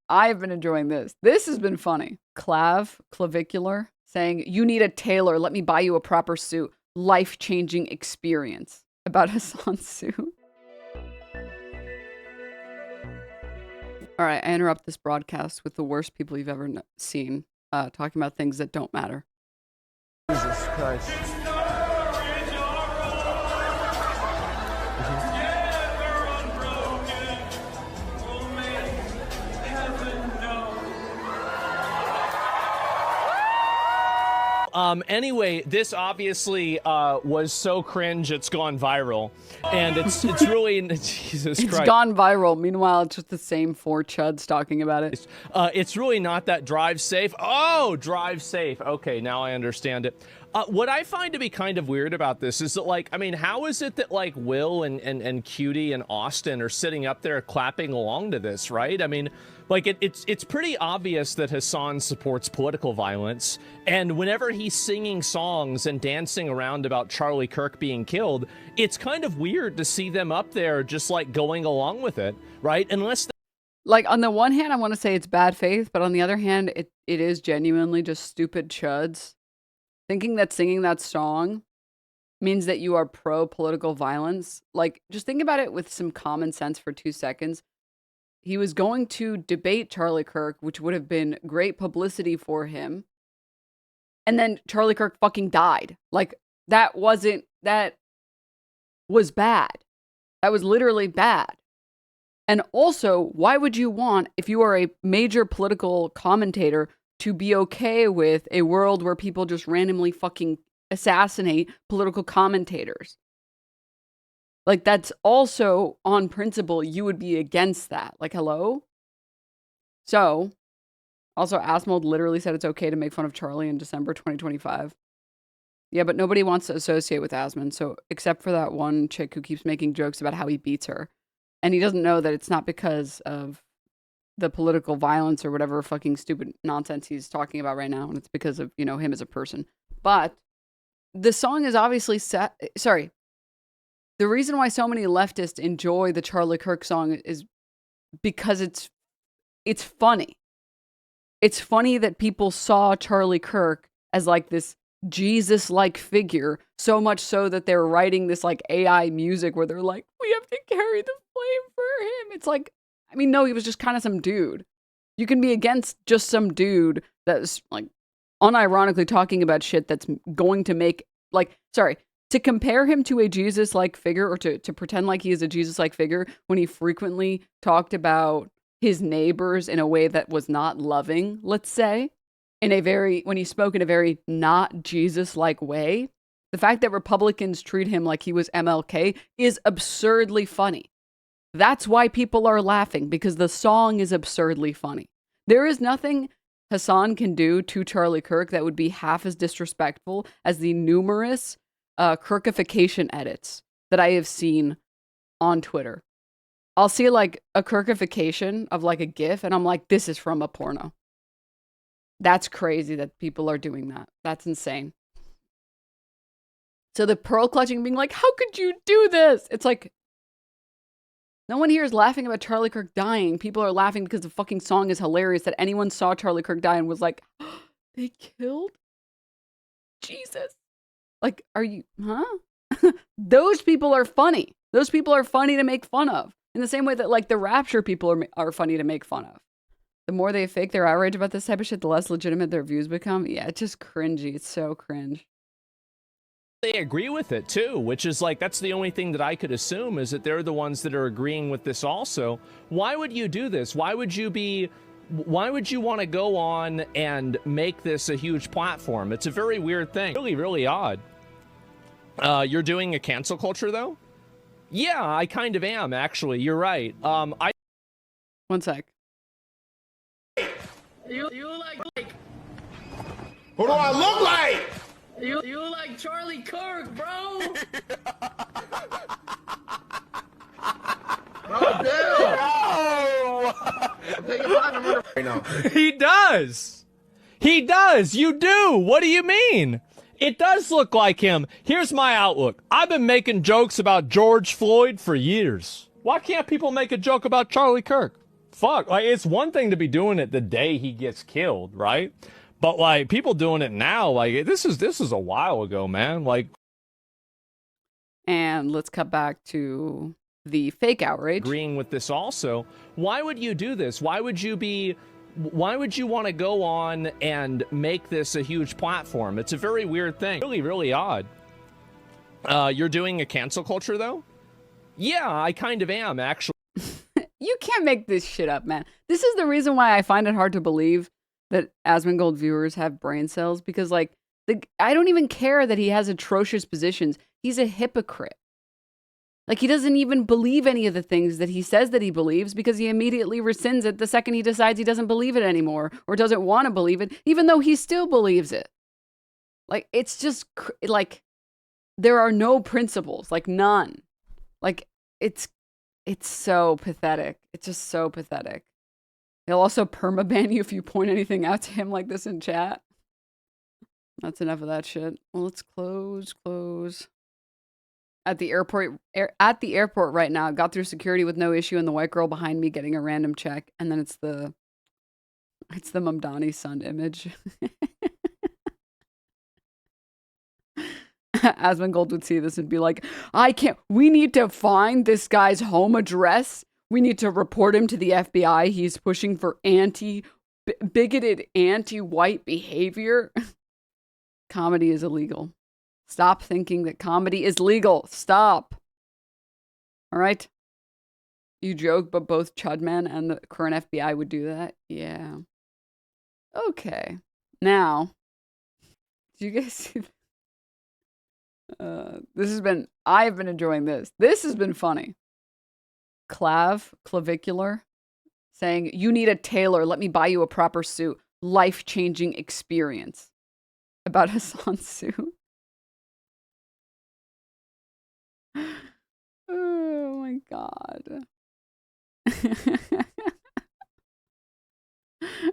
I've been enjoying this. This has been funny. Clavicular saying, you need a tailor. Let me buy you a proper suit. Life-changing experience about Hasan's suit. All right, I interrupt this broadcast with the worst people you've ever seen talking about things that don't matter. Jesus Christ. Anyway, this obviously was so cringe it's gone viral, and it's really Jesus Christ. It's gone viral. Meanwhile, it's just the same four chuds talking about it. It's really not that drive safe. Oh, drive safe. Okay, now I understand it. What I find to be kind of weird about this is that, like, I mean, how is it that, like, Will and Cutie and Austin are sitting up there clapping along to this, right? I mean, like, it's pretty obvious that Hasan supports political violence, and whenever he's singing songs and dancing around about Charlie Kirk being killed, it's kind of weird to see them up there just, like, going along with it, right? Unless... Like, on the one hand, I want to say it's bad faith, but on the other hand, it is genuinely just stupid chuds. Thinking that singing that song means that you are pro-political violence. Like, just think about it with some common sense for 2 seconds. He was going to debate Charlie Kirk, which would have been great publicity for him. And then Charlie Kirk fucking died. Like, that was bad. That was literally bad. And also, why would you want, if you are a major political commentator, to be okay with a world where people just randomly fucking assassinate political commentators? Like, that's also, on principle, you would be against that. Like, hello? So, also, Asmongold literally said it's okay to make fun of Charlie in December 2025. Yeah, but nobody wants to associate with Asmon, so, except for that one chick who keeps making jokes about how he beats her. And he doesn't know that it's not because of the political violence or whatever fucking stupid nonsense he's talking about right now, and it's because of, you know, him as a person. But the song is obviously sorry. The reason why so many leftists enjoy the Charlie Kirk song is because it's funny. It's funny that people saw Charlie Kirk as like this Jesus-like figure, so much so that they're writing this like AI music where they're like, we have to carry the flame for him. It's like, I mean, no, he was just kind of some dude. You can be against just some dude that's like unironically talking about shit that's going to make, like, sorry, to compare him to a Jesus-like figure, or to pretend like he is a Jesus-like figure when he frequently talked about his neighbors in a way that was not loving, let's say, when he spoke in a very not Jesus-like way. The fact that Republicans treat him like he was MLK is absurdly funny. That's why people are laughing, because the song is absurdly funny. There is nothing Hasan can do to Charlie Kirk that would be half as disrespectful as the numerous Kirkification edits that I have seen on Twitter. I'll see like a Kirkification of like a GIF, and I'm like, this is from a porno. That's crazy that people are doing that. That's insane. So the pearl clutching being like, how could you do this? It's like, no one here is laughing about Charlie Kirk dying. People are laughing because the fucking song is hilarious that anyone saw Charlie Kirk die and was like, oh, they killed Jesus. Like, are you, huh? Those people are funny. Those people are funny to make fun of. In the same way that, like, the Rapture people are funny to make fun of. The more they fake their outrage about this type of shit, the less legitimate their views become. Yeah, it's just cringy. It's so cringe. They agree with it too, which is like, that's the only thing that I could assume, is that they're the ones that are agreeing with this also. Why would you do this? Why would you want to go on and make this a huge platform? It's a very weird thing. Really, really odd. You're doing a cancel culture though? Yeah, I kind of am, actually. You're right. One sec. You like What do I look like? you like Charlie Kirk, bro. He does. He does. You do. What do you mean? It does look like him. Here's my outlook. I've been making jokes about George Floyd for years. Why can't people make a joke about Charlie Kirk? fuck. Like, it's one thing to be doing it the day he gets killed, right? But like people doing it now, like this is a while ago, man. Like, and let's cut back to the fake outrage. Agreeing with this also. Why would you do this? Why would you want to go on and make this a huge platform? It's a very weird thing. Really, really odd. You're doing a cancel culture though? Yeah, I kind of am, actually. You can't make this shit up, man. This is the reason why I find it hard to believe that Asmongold viewers have brain cells, because like I don't even care that he has atrocious positions. He's a hypocrite. Like, he doesn't even believe any of the things that he says that he believes, because he immediately rescinds it the second he decides he doesn't believe it anymore or doesn't want to believe it, even though he still believes it. Like, it's just like there are no principles, like none. Like, it's so pathetic. It's just so pathetic. He'll also permaban you if you point anything out to him like this in chat. That's enough of that shit. Well, let's close. At the airport right now, got through security with no issue, and the white girl behind me getting a random check, and then it's the Mamdani son image. Asmongold would see this and be like, we need to find this guy's home address. We need to report him to the FBI. He's pushing for bigoted anti-white behavior. Comedy is illegal. Stop thinking that comedy is legal. Stop. All right? You joke, but both Chudman and the current FBI would do that? Yeah. Okay. Now, do you guys see I've been enjoying this. This has been funny. Clavicular, saying, you need a tailor. Let me buy you a proper suit. Life-changing experience. About Hasan's suit. Oh my God.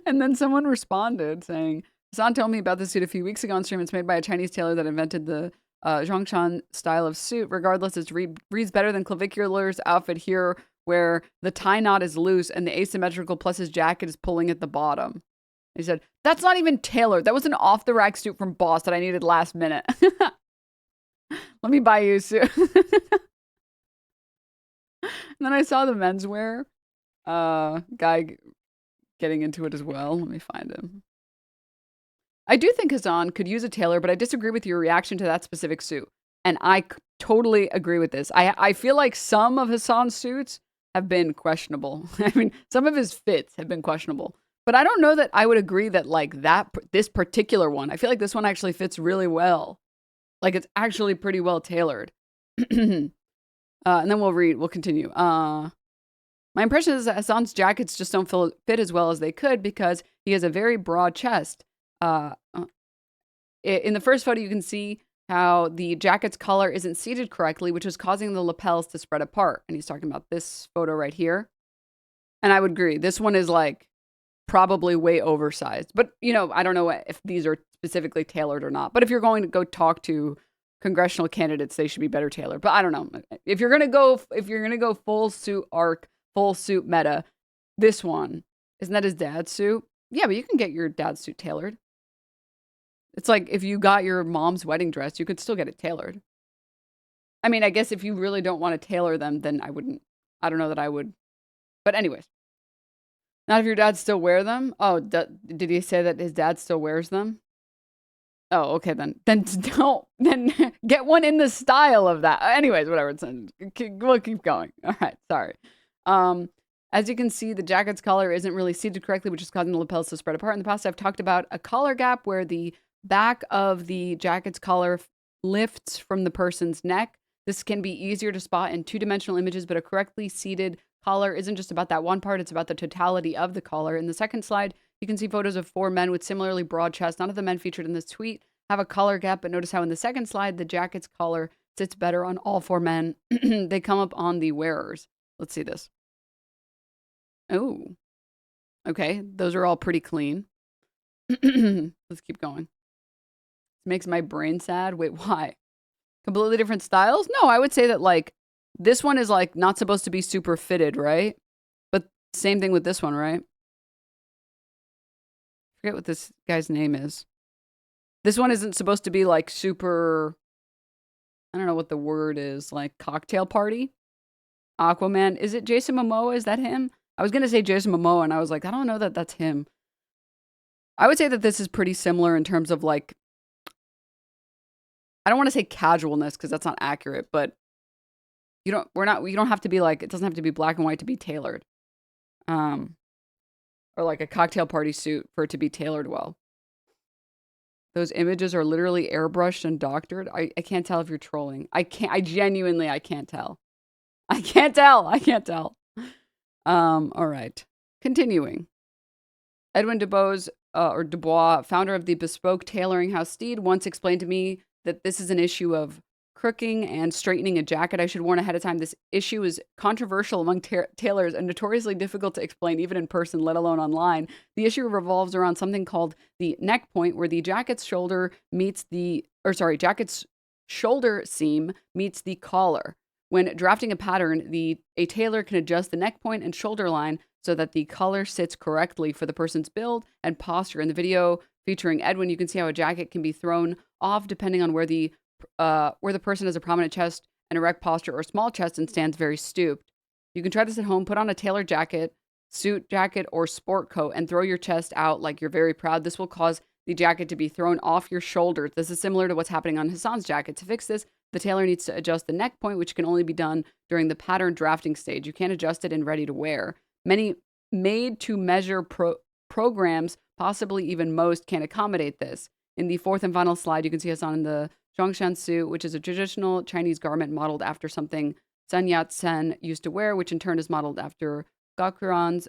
And then someone responded saying, Hasan told me about this suit a few weeks ago on stream. It's made by a Chinese tailor that invented the Zhongshan style of suit. Regardless, it reads better than Clavicular's outfit here, where the tie knot is loose and the asymmetrical plus his jacket is pulling at the bottom. He said, that's not even tailored. That was an off-the-rack suit from Boss that I needed last minute. Let me buy you a suit. And then I saw the menswear guy getting into it as well. Let me find him. I do think Hasan could use a tailor, but I disagree with your reaction to that specific suit. And I totally agree with this. I feel like some of Hasan's suits have been questionable. I mean, some of his fits have been questionable. But I don't know that I would agree that like this particular one, I feel like this one actually fits really well. Like, it's actually pretty well tailored. And then we'll continue. My impression is that Hasan's jackets just don't fit as well as they could because he has a very broad chest. In the first photo, you can see how the jacket's collar isn't seated correctly, which is causing the lapels to spread apart. And he's talking about this photo right here. And I would agree. This one is like probably way oversized. But, you know, I don't know if these are specifically tailored or not. But if you're going to go talk to congressional candidates, they should be better tailored. But I don't know. If you're gonna go full suit arc, full suit meta, this one, isn't that his dad's suit? Yeah, but you can get your dad's suit tailored. It's like if you got your mom's wedding dress, you could still get it tailored. I mean, I guess if you really don't want to tailor them, then I don't know that I would. But anyways. Not if your dad still wear them? Oh, did he say that his dad still wears them? Oh, okay, then don't. Then get one in the style of that. Anyways, whatever. We'll keep going. All right, sorry. As you can see, the jacket's collar isn't really seated correctly, which is causing the lapels to spread apart. In the past, I've talked about a collar gap where the back of the jacket's collar lifts from the person's neck. This can be easier to spot in two-dimensional images, but a correctly seated collar isn't just about that one part, it's about the totality of the collar. In the second slide, you can see photos of 4 men with similarly broad chests. None of the men featured in this tweet have a collar gap, but notice how in the second slide, the jacket's collar sits better on all 4 men. They come up on the wearers. Let's see this. Oh, okay. Those are all pretty clean. Let's keep going. This makes my brain sad. Wait, why? Completely different styles? No, I would say that like this one is like not supposed to be super fitted, right? But Same thing with this one, right? Forget what this guy's name is. This one isn't supposed to be like super, I don't know what the word is, like cocktail party. Aquaman. Is it Jason Momoa? Is that him? I was going to say Jason Momoa, and I was like, I don't know that that's him. I would say that this is pretty similar in terms of like, I don't want to say casualness because that's not accurate, but you don't have to be like, it doesn't have to be black and white to be tailored. Or like a cocktail party suit for it to be tailored well. Those images are literally airbrushed and doctored. I can't tell if you're trolling. I genuinely can't tell. I can't tell. All right. Continuing. Edwin DeBoise, or DeBoise, founder of the bespoke tailoring house Steed, once explained to me that this is an issue of crooking and straightening a jacket. I should warn ahead of time, this issue is controversial among tailors and notoriously difficult to explain even in person, let alone online. The issue revolves around something called the neck point, where the jacket's shoulder seam meets the collar. When drafting a pattern, a tailor can adjust the neck point and shoulder line so that the collar sits correctly for the person's build and posture. In the video featuring Edwin, you can see how a jacket can be thrown off depending on where the person has a prominent chest, an erect posture, or small chest and stands very stooped. You can try this at home. Put on a tailored jacket, suit jacket, or sport coat and throw your chest out like you're very proud. This will cause the jacket to be thrown off your shoulders. This is similar to what's happening on Hasan's jacket. To fix this, the tailor needs to adjust the neck point, which can only be done during the pattern drafting stage. You can't adjust it in ready to wear. Many made-to-measure programs, possibly even most, can't accommodate this. In the fourth and final slide, you can see Hasan in the Zhongshan suit, which is a traditional Chinese garment modeled after something Sun Yat-sen used to wear, which in turn is modeled after Gakuran's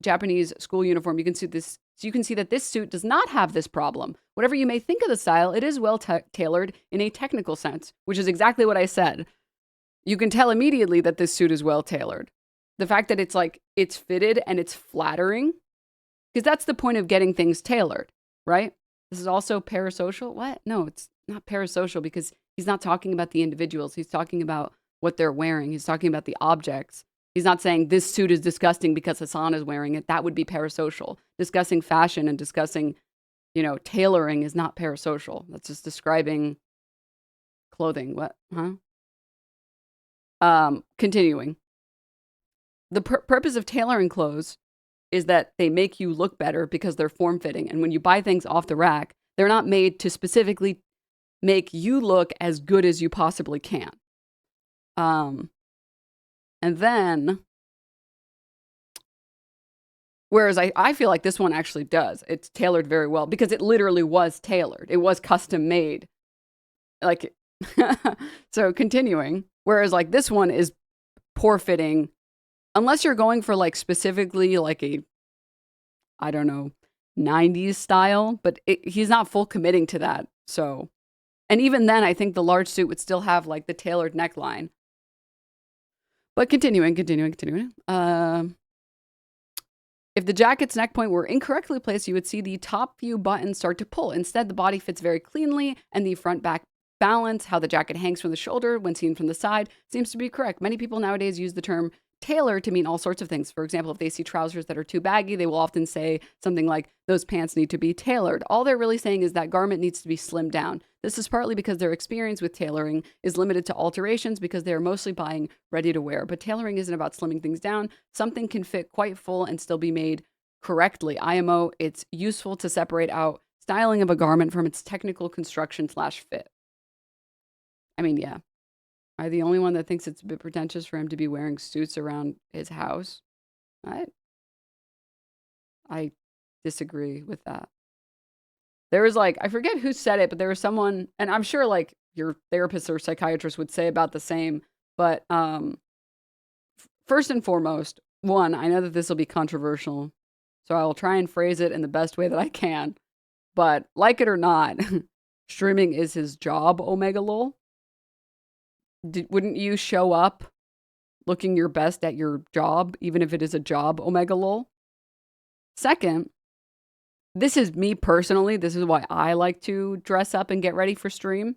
Japanese school uniform. You can see this. So you can see that this suit does not have this problem. Whatever you may think of the style, it is well tailored in a technical sense, which is exactly what I said. You can tell immediately that this suit is well tailored. The fact that it's fitted and it's flattering, because that's the point of getting things tailored, right? This is also parasocial. What? No, it's not parasocial because he's not talking about the individuals. He's talking about what they're wearing. He's talking about the objects. He's not saying this suit is disgusting because Hasan is wearing it. That would be parasocial. Discussing fashion and discussing, tailoring is not parasocial. That's just describing clothing. What? Huh? Continuing. The purpose of tailoring clothes is that they make you look better because they're form-fitting. And when you buy things off the rack, they're not made to specifically make you look as good as you possibly can. And then, whereas I feel like this one actually does. It's tailored very well because it literally was tailored. It was custom made. So continuing. Whereas this one is poor fitting. Unless you're going for specifically I don't know, 90s style. But he's not full committing to that. So, and even then, I think the large suit would still have the tailored neckline. But continuing. If the jacket's neck point were incorrectly placed, you would see the top few buttons start to pull. Instead, the body fits very cleanly, and the front-back balance, how the jacket hangs from the shoulder when seen from the side, seems to be correct. Many people nowadays use the term tailor to mean all sorts of things. For example, if they see trousers that are too baggy, they will often say something like, those pants need to be tailored. All they're really saying is that garment needs to be slimmed down. This is partly because their experience with tailoring is limited to alterations because they are mostly buying ready to wear. But tailoring isn't about slimming things down. Something can fit quite full and still be made correctly. IMO, it's useful to separate out styling of a garment from its technical construction / fit. I mean, yeah. Am I the only one that thinks it's a bit pretentious for him to be wearing suits around his house? I disagree with that. There was I forget who said it, but there was someone, and I'm sure your therapist or psychiatrist would say about the same, but first and foremost, one, I know that this will be controversial, so I'll try and phrase it in the best way that I can, but like it or not, streaming is his job, Omega Lol. Wouldn't you show up looking your best at your job, even if it is a job, Omega Lol? Second, this is me personally. This is why I like to dress up and get ready for stream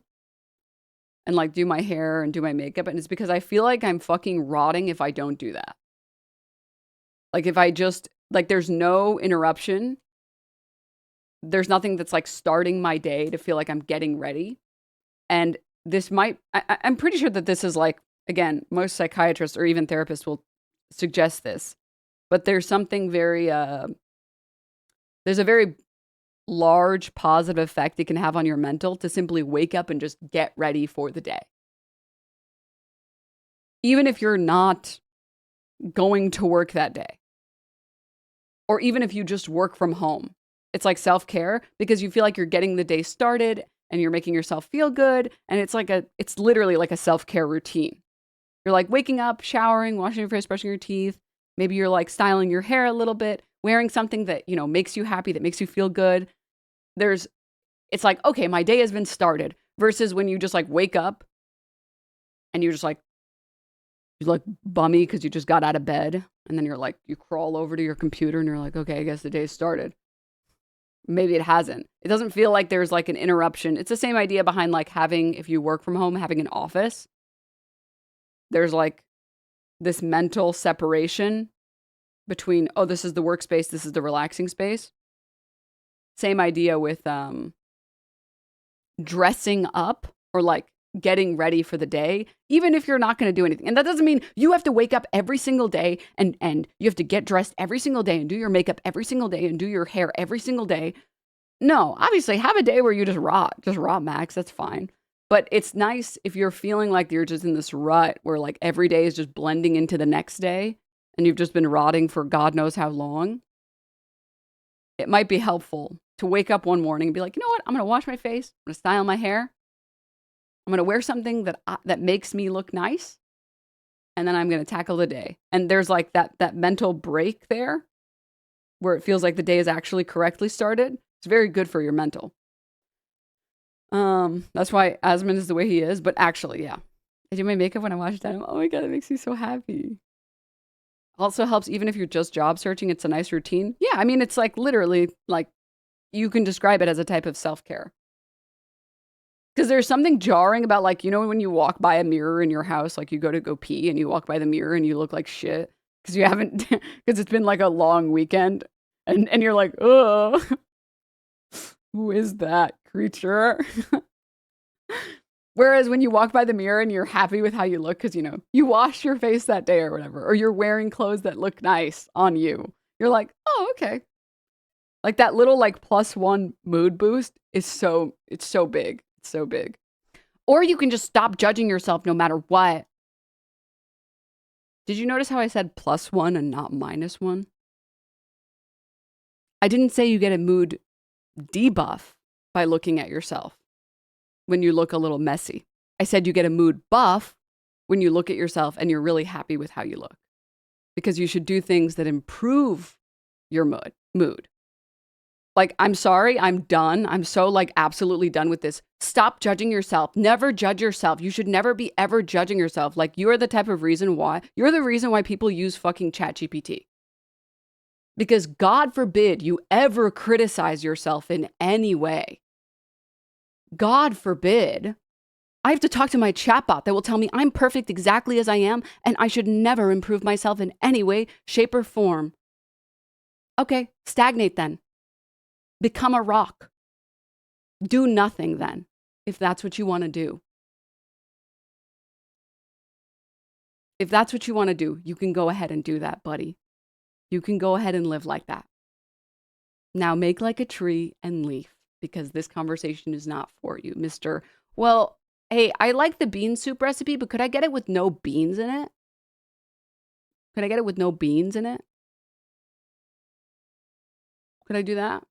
and do my hair and do my makeup. And it's because I feel like I'm fucking rotting if I don't do that. Like if I just, like there's no interruption. There's nothing that's like starting my day to feel like I'm getting ready. And this might, I'm pretty sure that this is like, again, most psychiatrists or even therapists will suggest this. But there's something very, there's a very large positive effect it can have on your mental to simply wake up and just get ready for the day. Even if you're not going to work that day. Or even if you just work from home. It's like self-care because you feel like you're getting the day started and you're making yourself feel good. And it's literally like a self-care routine. You're like waking up, showering, washing your face, brushing your teeth. Maybe you're like styling your hair a little bit, wearing something that, you know, makes you happy, that makes you feel good. It's like, okay, my day has been started versus when you just like wake up and you're bummy because you just got out of bed. And then you're like, you crawl over to your computer and you're like, okay, I guess the day's started. Maybe it hasn't. It doesn't feel like there's like an interruption. It's the same idea behind like having, if you work from home, having an office. There's like this mental separation between, oh, this is the workspace, this is the relaxing space. Same idea with dressing up or like getting ready for the day, even if you're not going to do anything. And that doesn't mean you have to wake up every single day and you have to get dressed every single day and do your makeup every single day and do your hair every single day. No, obviously have a day where you just rot max. That's fine. But it's nice if you're feeling like you're just in this rut where like every day is just blending into the next day and you've just been rotting for God knows how long. It might be helpful to wake up one morning and be like, you know what? I'm going to wash my face. I'm going to style my hair. I'm going to wear something that makes me look nice. And then I'm going to tackle the day. And there's like that mental break there where it feels like the day is actually correctly started. It's very good for your mental. That's why Asmon is the way he is. But actually, yeah. I do my makeup when I wash denim. Oh my God, it makes me so happy. Also helps even if you're just job searching. It's a nice routine. Yeah, I mean, it's like literally like you can describe it as a type of self-care. Because there's something jarring about like, you know, when you walk by a mirror in your house, like you go pee and you walk by the mirror and you look like shit because you haven't, because it's been like a long weekend and you're like, oh, who is that creature? Whereas when you walk by the mirror and you're happy with how you look because, you know, you washed your face that day or whatever, or you're wearing clothes that look nice on you, you're like, oh, okay. Like that little like +1 mood boost is it's so big. It's so big. Or you can just stop judging yourself no matter what. Did you notice how I said +1 and not -1? I didn't say you get a mood debuff by looking at yourself when you look a little messy. I said you get a mood buff when you look at yourself and you're really happy with how you look. Because you should do things that improve your mood. Like, I'm sorry, I'm done. I'm so like absolutely done with this. Stop judging yourself. Never judge yourself. You should never be ever judging yourself. Like you're the reason why people use fucking ChatGPT. Because God forbid you ever criticize yourself in any way. God forbid. I have to talk to my chatbot that will tell me I'm perfect exactly as I am and I should never improve myself in any way, shape, or form. Okay, stagnate then. Become a rock. Do nothing then, if that's what you want to do. If that's what you want to do, you can go ahead and do that, buddy. You can go ahead and live like that. Now make like a tree and leaf, because this conversation is not for you, Mr. Well, hey, I like the bean soup recipe, but could I get it with no beans in it? Could I get it with no beans in it? Could I do that?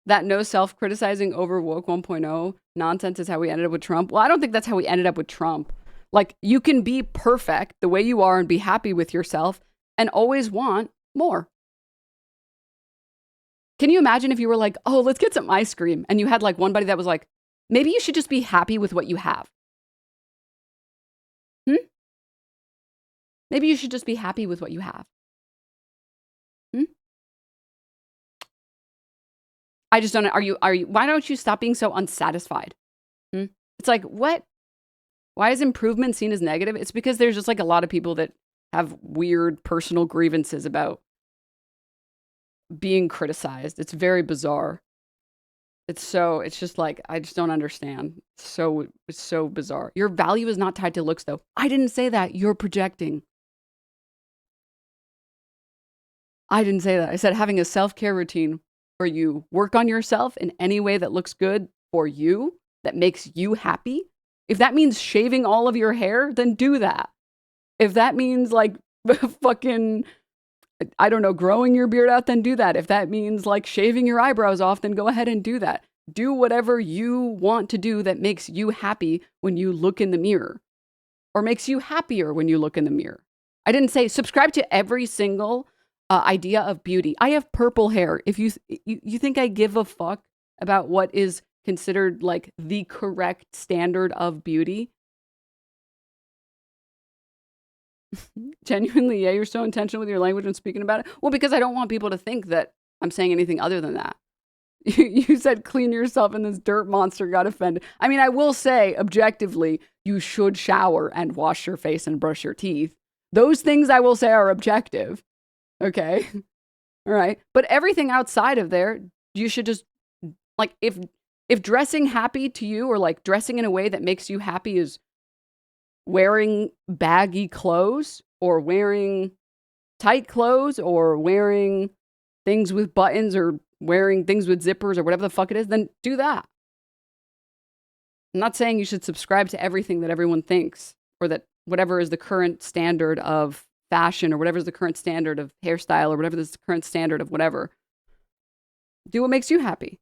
That no self-criticizing over woke 1.0 nonsense is how we ended up with Trump. Well, I don't think that's how we ended up with Trump. Like, you can be perfect the way you are and be happy with yourself and always want more. Can you imagine if you were like, oh, let's get some ice cream, and you had like one buddy that was like, maybe you should just be happy with what you have. Maybe you should just be happy with what you have. I just don't know. Are you, why don't you stop being so unsatisfied? It's like, what? Why is improvement seen as negative? It's because there's just like a lot of people that have weird personal grievances about being criticized. It's very bizarre. It's just like, I just don't understand. It's so bizarre. Your value is not tied to looks, though. I didn't say that. You're projecting. I didn't say that. I said having a self-care routine where you work on yourself in any way that looks good for you, that makes you happy. If that means shaving all of your hair, then do that. If that means like fucking, I don't know, growing your beard out, then do that. If that means like shaving your eyebrows off, then go ahead and do that. Do whatever you want to do that makes you happy when you look in the mirror, or makes you happier when you look in the mirror. I didn't say subscribe to every single idea of beauty. I have purple hair. If you think I give a fuck about what is considered like the correct standard of beauty? Genuinely, yeah, you're so intentional with your language when speaking about it. Well, because I don't want people to think that I'm saying anything other than that. You said clean yourself and this dirt monster got offended. I mean, I will say objectively, you should shower and wash your face and brush your teeth. Those things I will say are objective. Okay. All right. But everything outside of there, you should just like, if dressing happy to you, or like dressing in a way that makes you happy is wearing baggy clothes, or wearing tight clothes, or wearing things with buttons, or wearing things with zippers, or whatever the fuck it is, then do that. I'm not saying you should subscribe to everything that everyone thinks, or that whatever is the current standard of fashion, or whatever is the current standard of hairstyle, or whatever is the current standard of whatever. Do what makes you happy.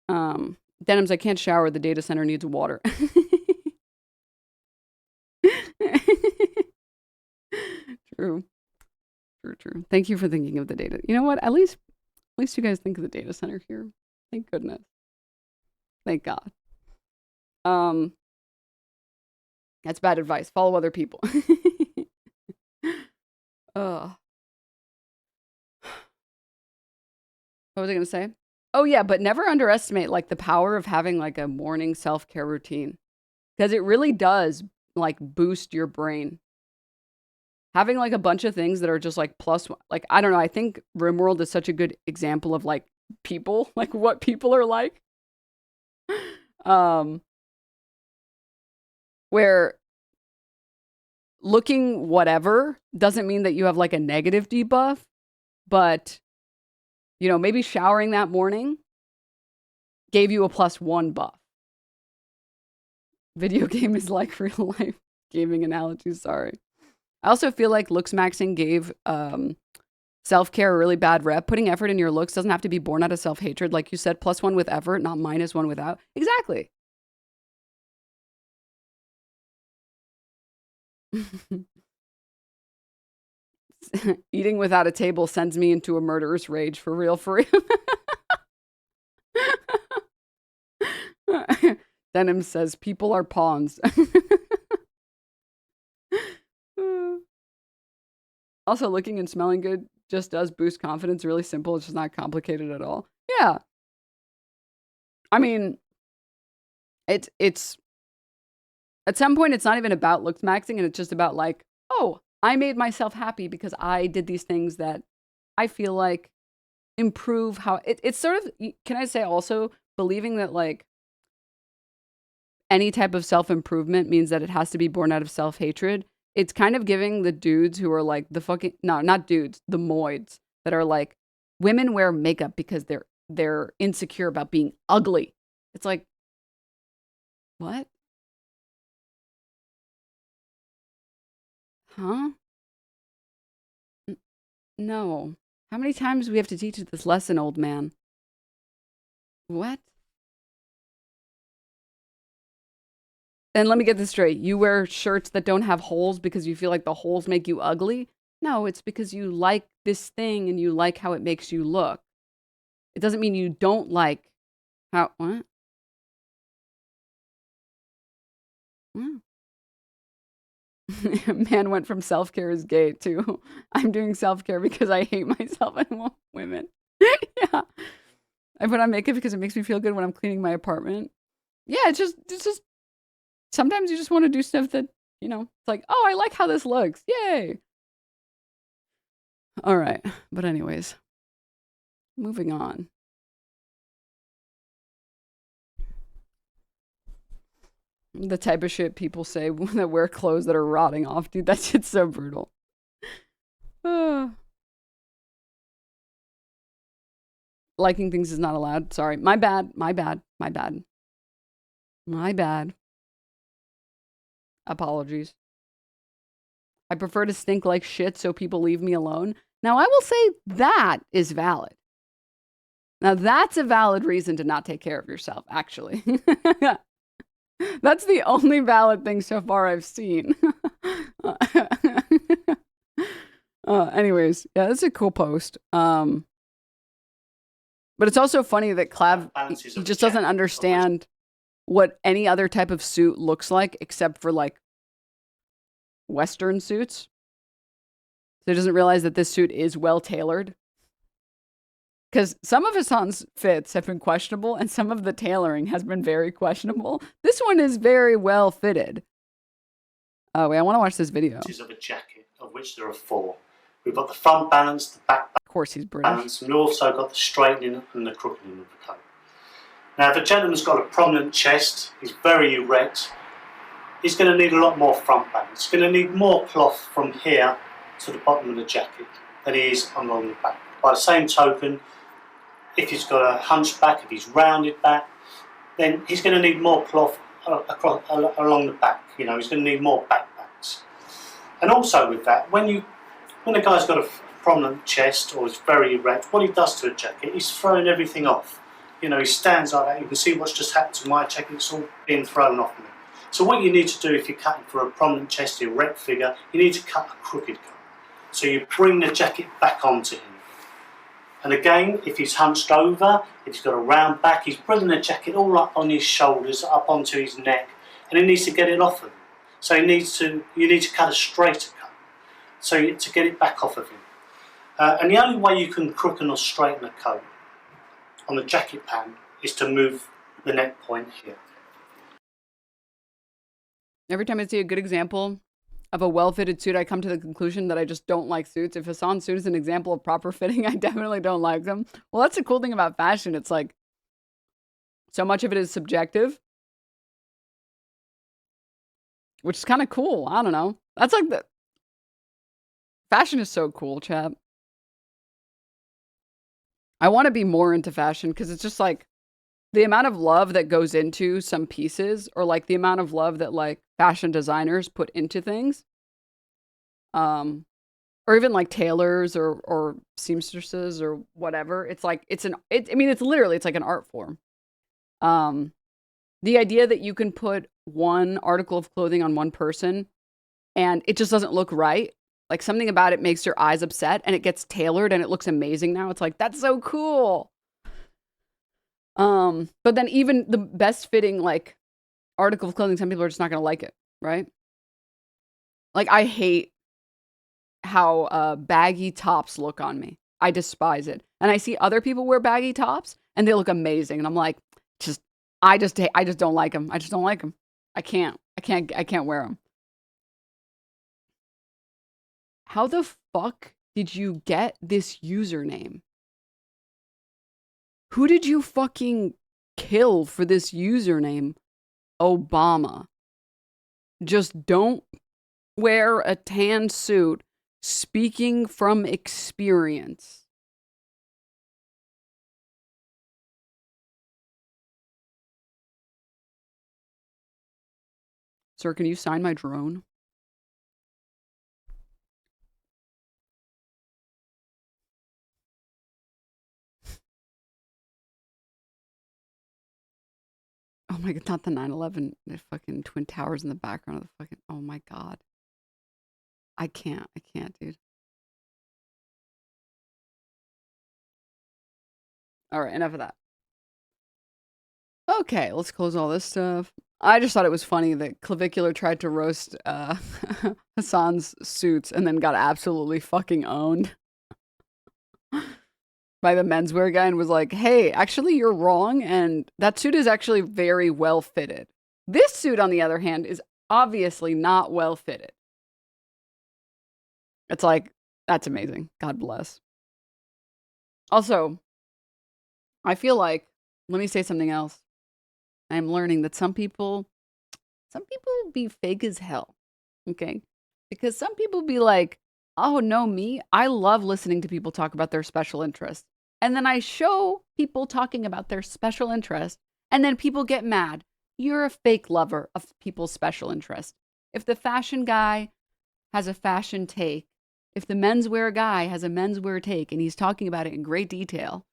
Denims, I can't shower. The data center needs water. True. Thank you for thinking of the data. You know what? At least you guys think of the data center here. Thank goodness. Thank God. That's bad advice. Follow other people. What was I going to say? Oh yeah, but never underestimate like the power of having like a morning self-care routine, because it really does like boost your brain. Having like a bunch of things that are just like plus one, like, I don't know. I think RimWorld is such a good example of like people, like what people are like. Where looking whatever doesn't mean that you have like a negative debuff, but you know, maybe showering that morning gave you a +1 buff. Video game is like real life gaming analogy, sorry. I also feel like Looksmaxxing gave self-care a really bad rep. Putting effort in your looks doesn't have to be born out of self-hatred. Like you said, +1 with effort, not -1 without. Exactly. Eating without a table sends me into a murderous rage. For real, for real. Denim says, people are pawns. Also, looking and smelling good just does boost confidence. Really simple. It's just not complicated at all. Yeah. I mean, it's at some point, it's not even about Looksmaxxing, and it's just about like, oh, I made myself happy because I did these things that I feel like improve how it's sort of, can I say also believing that like any type of self-improvement means that it has to be born out of self-hatred. It's kind of giving the dudes who are like the fucking, no, not dudes, the moids that are like, women wear makeup because they're insecure about being ugly. It's like, what? Huh? No. How many times do we have to teach this lesson, old man? What? And let me get this straight. You wear shirts that don't have holes because you feel like the holes make you ugly? No, it's because you like this thing and you like how it makes you look. It doesn't mean you don't like how, what? What? Man went from self-care is gay to I'm doing self-care because I hate myself and want women. Yeah. I put on makeup because it makes me feel good when I'm cleaning my apartment. Yeah, it's just sometimes you just want to do stuff that You know, it's like, oh, I like how this looks. Yay. All right. But anyways, moving on. The type of shit people say that wear clothes that are rotting off, dude. That shit's so brutal. Liking things is not allowed. Sorry. My bad. My bad. My bad. My bad. Apologies. I prefer to stink like shit so people leave me alone. Now, I will say that is valid. Now, that's a valid reason to not take care of yourself, actually. That's the only valid thing so far I've seen. Anyways, yeah, that's a cool post. But it's also funny that Clav, he just doesn't understand what any other type of suit looks like except for like Western suits. So he doesn't realize that this suit is well tailored. Because some of Hasan's fits have been questionable and some of the tailoring has been very questionable. This one is very well fitted. Oh, wait, I want to watch this video. Of a jacket, of which there are 4. We've got the front balance, the back Of course he's British. balance, and we've also got the straightening and the crookening of the coat. Now, if a gentleman's got a prominent chest, he's very erect, he's going to need a lot more front balance. He's going to need more cloth from here to the bottom of the jacket than he is along the back. By the same token, if he's got a hunchback, if he's rounded back, then he's going to need more cloth across, along the back. You know, he's going to need more backbacks. And also with that, when a guy's got a prominent chest or is very erect, what he does to a jacket, he's throwing everything off. You know, he stands like that. You can see what's just happened to my jacket. It's all being thrown off me. So what you need to do if you're cutting for a prominent chest, erect figure, you need to cut a crooked cut. So you bring the jacket back onto him. And again, if he's hunched over, if he's got a round back, he's bringing the jacket all up on his shoulders, up onto his neck, and he needs to get it off of him. So you need to cut a straighter cut, so to get it back off of him. And the only way you can crook or straighten a coat on the jacket pattern is to move the neck point here. Every time I see a good example of a well-fitted suit, I come to the conclusion that I just don't like suits. If Hasan's suit is an example of proper fitting, I definitely don't like them. Well, that's the cool thing about fashion. It's like, so much of it is subjective, which is kind of cool. I don't know. That's like the... Fashion is so cool, chap. I want to be more into fashion because it's just like the amount of love that goes into some pieces, or like the amount of love that like fashion designers put into things, or even like tailors or seamstresses or whatever. It's like it's literally it's like an art form. The idea that you can put one article of clothing on one person and it just doesn't look right. Like something about it makes your eyes upset and it gets tailored and it looks amazing now. It's like, that's so cool. But then even the best fitting like article of clothing, some people are just not going to like it, right? Like I hate how baggy tops look on me. I despise it. And I see other people wear baggy tops and they look amazing. And I'm like, I just don't like them. I just don't like them. I can't wear them. How the fuck did you get this username? Who did you fucking kill for this username? Obama. Just don't wear a tan suit. Speaking from experience. Sir, can you sign my drone? Oh my god, not the 9/11, the fucking Twin Towers in the background of the fucking, oh my god. I can't, dude. All right, enough of that. Okay, let's close all this stuff. I just thought it was funny that Clavicular tried to roast Hasan's suits and then got absolutely fucking owned by the menswear guy and was like, hey, actually you're wrong and that suit is actually very well fitted. This suit, on the other hand, is obviously not well fitted. It's like, that's amazing. God bless. Also, I feel like, let me say something else. I'm learning that some people be fake as hell. Okay? Because some people be like, oh, no, me, I love listening to people talk about their special interest. And then I show people talking about their special interest, and then people get mad. You're a fake lover of people's special interest. If the fashion guy has a fashion take, if the menswear guy has a menswear take, and he's talking about it in great detail,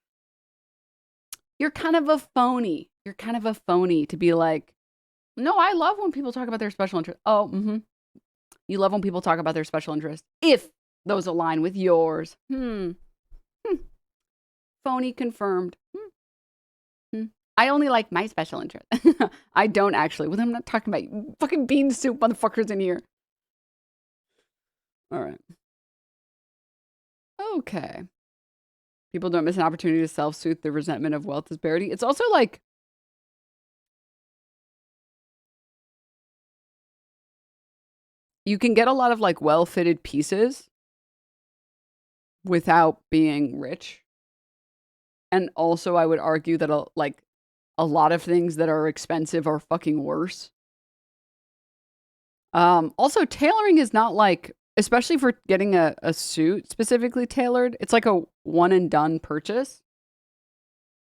you're kind of a phony. You're kind of a phony to be like, no, I love when people talk about their special interest. Oh, You love when people talk about their special interest. If those align with yours. Phony confirmed. I only like my special interest. I don't actually. Well, I'm not talking about you. Fucking bean soup motherfuckers in here. All right. Okay. People don't miss an opportunity to self-soothe the resentment of wealth disparity. It's also like, you can get a lot of like well-fitted pieces without being rich. And also I would argue that a lot of things that are expensive are fucking worse. Also, tailoring is not like, especially for getting a suit specifically tailored, it's like a one and done purchase.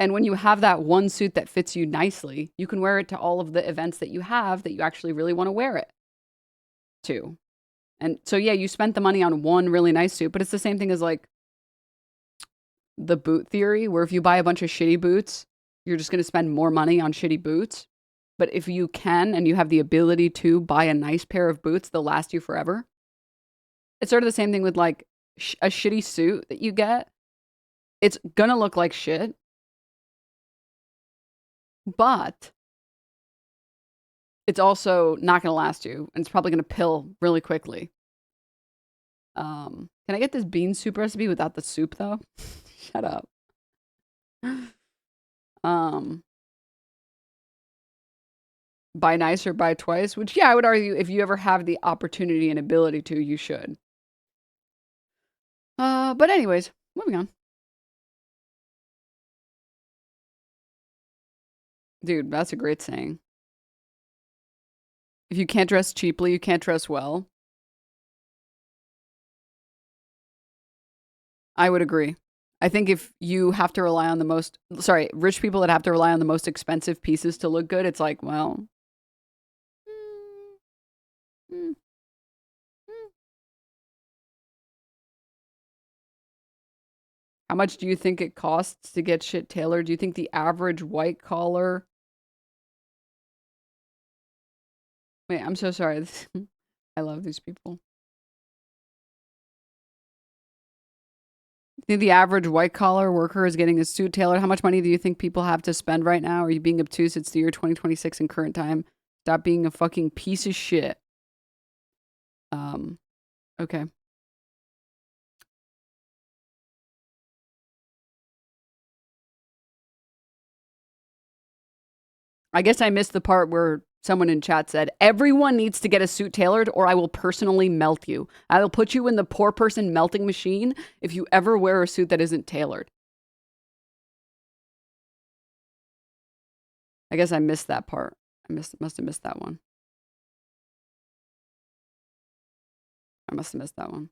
And when you have that one suit that fits you nicely, you can wear it to all of the events that you have that you actually really want to wear it to. And so, yeah, you spent the money on one really nice suit, but it's the same thing as like the boot theory, where if you buy a bunch of shitty boots, you're just going to spend more money on shitty boots. But if you can, and you have the ability to buy a nice pair of boots, they'll last you forever. It's sort of the same thing with like a shitty suit that you get. It's going to look like shit. But it's also not going to last you, and it's probably going to pill really quickly. Can I get this bean soup recipe without the soup, though? Shut up. Buy nice or buy twice, which, yeah, I would argue if you ever have the opportunity and ability to, you should. But anyways, moving on. Dude, that's a great saying. If you can't dress cheaply, you can't dress well. I would agree. I think if you have to rely on rich people that have to rely on the most expensive pieces to look good, it's like, well, how much do you think it costs to get shit tailored? Do you think the average white collar... Wait, I'm so sorry. I love these people. You think the average white collar worker is getting a suit tailored? How much money do you think people have to spend right now? Are you being obtuse? It's the year 2026 in current time. Stop being a fucking piece of shit. Okay. I guess I missed the part where someone in chat said, everyone needs to get a suit tailored or I will personally melt you. I will put you in the poor person melting machine if you ever wear a suit that isn't tailored. I guess I missed that part. Must have missed that one. I must have missed that one.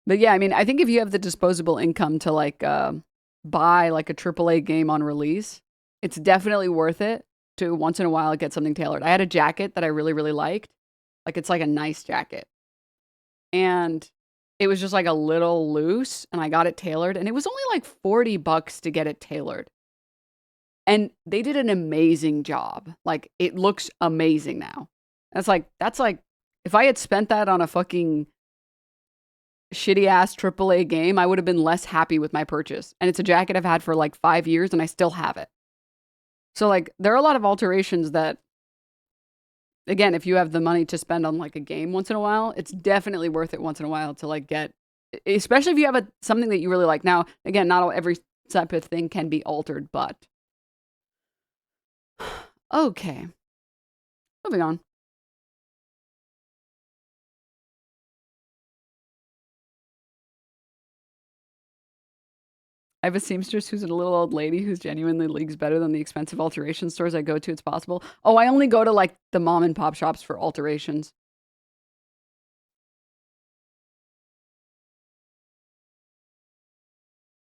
But yeah, I mean, I think if you have the disposable income to like buy like a AAA game on release, it's definitely worth it to once in a while get something tailored. I had a jacket that I really, really liked. Like, it's like a nice jacket. And it was just like a little loose, and I got it tailored, and it was only like $40 to get it tailored. And they did an amazing job. Like, it looks amazing now. That's like, if I had spent that on a fucking shitty ass AAA game, I would have been less happy with my purchase. And it's a jacket I've had for like 5 years, and I still have it. So like, there are a lot of alterations that, again, if you have the money to spend on like a game once in a while, it's definitely worth it once in a while to like get, especially if you have something that you really like. Now, again, not every type of thing can be altered, but Okay. Moving on. I have a seamstress who's a little old lady who's genuinely leagues better than the expensive alteration stores I go to. It's possible. Oh, I only go to like the mom and pop shops for alterations.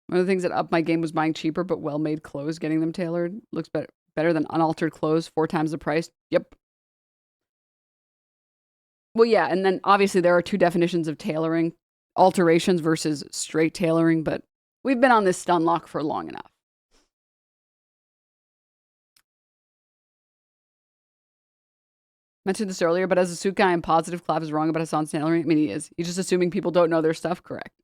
One of the things that upped my game was buying cheaper but well-made clothes, getting them tailored. Looks better than unaltered clothes, 4 times the price. Yep. Well, yeah, and then obviously there are 2 definitions of tailoring. Alterations versus straight tailoring, but we've been on this stun lock for long enough. Mentioned this earlier, but as a suit guy, I'm positive Clav is wrong about Hasan's tailoring. I mean, he is. He's just assuming people don't know their stuff correct.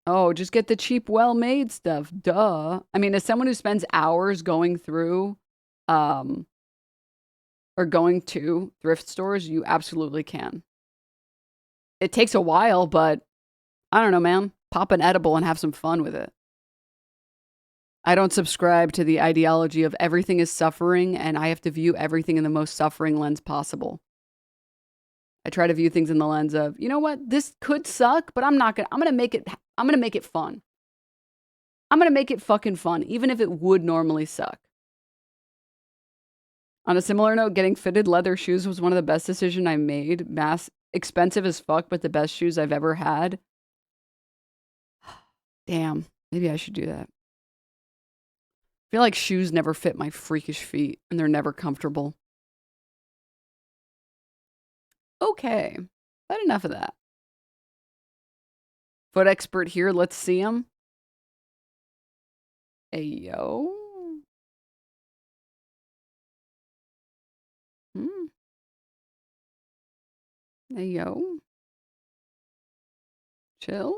Oh, just get the cheap, well-made stuff. Duh. I mean, as someone who spends hours going through, or going to thrift stores, you absolutely can. It takes a while, but I don't know, man. Pop an edible and have some fun with it. I don't subscribe to the ideology of everything is suffering and I have to view everything in the most suffering lens possible. I try to view things in the lens of, you know what? This could suck, but I'm going to make it fun. I'm going to make it fucking fun, even if it would normally suck. On a similar note, getting fitted leather shoes was one of the best decisions I made. Expensive as fuck, but the best shoes I've ever had. Damn, maybe I should do that. I feel like shoes never fit my freakish feet, and they're never comfortable. Okay, but enough of that. Foot expert here, let's see him. Hey, yo. Hey, yo. Chill.